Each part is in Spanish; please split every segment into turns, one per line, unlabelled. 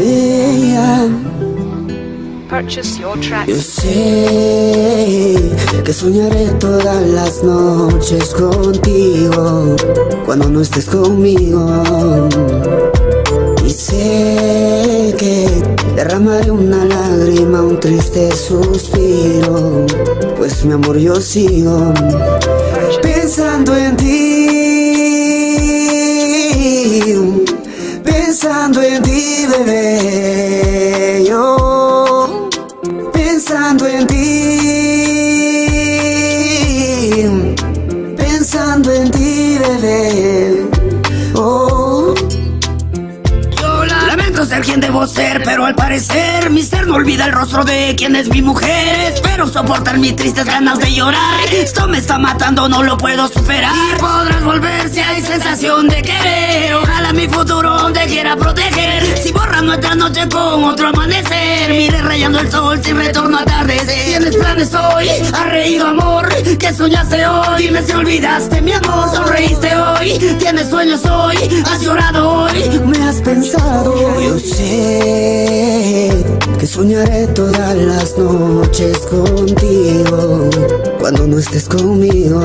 ella.
Purchase your track.
Yo sé que soñaré todas las noches contigo cuando no estés conmigo. Y sé que derramaré una lágrima, un triste suspiro, pues mi amor yo sigo pensando en ti, pensando en ti, bebé. Yo pensando en ti, pensando en ti, bebé. Oh.
Yo lamento ser quien debo ser, pero al parecer mi ser no olvida el rostro de quien es mi mujer. Espero soportar mis tristes ganas de llorar. Esto me está matando, no lo puedo superar. Y podrás volver si hay sensación de querer. Ojalá mi futuro te quiera proteger. Si borras nuestra noche con otro amanecer, mire rayando el sol sin retorno a atardecer. Tienes planes hoy, has reído amor, que soñaste hoy. Dime si olvidaste mi amor, sonreíste hoy. Tienes sueños hoy, has llorado hoy.
Me has pensado. Yo sé que soñaré todas las noches contigo cuando no estés conmigo.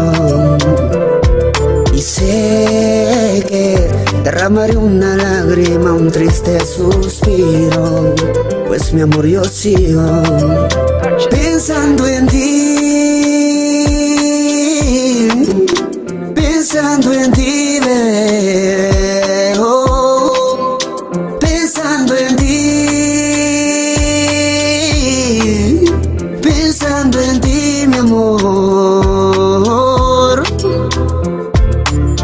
Y sé que derramaré una lágrima, un triste suspiro, pues mi amor yo sigo pensando en ti, pensando en ti, bebé. Oh, pensando en ti, pensando en ti, mi amor.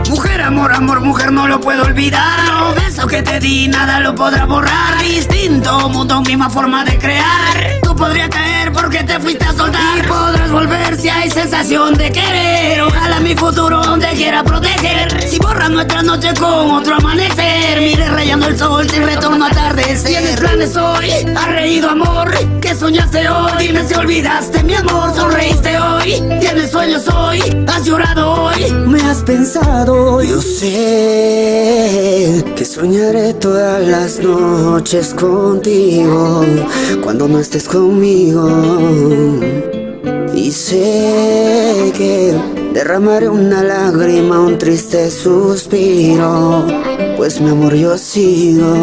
Mujer, amor, amor, mujer, no lo puedo olvidar. Los besos que te di, nada lo podrá borrar. Distinto mundo, misma forma de crear. Tú podrías caer porque te fuiste a soltar. Y podrás volver si hay sensación de querer. Ojalá mi futuro te quiera proteger. Si borras nuestra noche con otro amanecer, mire rayando el sol sin retorno a atardecer. Tienes planes hoy, has reído amor, que soñaste hoy. Dime si olvidaste mi amor, sonreíste hoy. Tienes sueños hoy, has llorado hoy.
Me has pensado. Yo sé que soñaré todas las noches contigo cuando no estés conmigo. Y sé que derramaré una lágrima, un triste suspiro, pues mi amor yo sigo.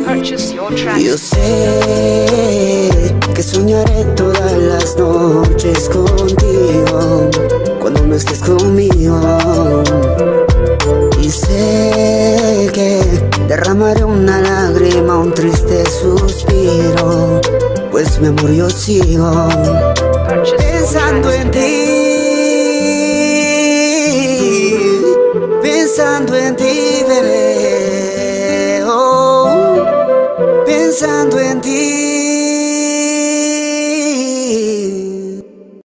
Purchase your track.
Yo sé que soñaré todas las noches contigo cuando no estés conmigo. Y sé que derramaré una lágrima, un triste suspiro, pues mi amor yo sigo pensando en ti, pensando en ti, bebé. Oh, pensando en ti.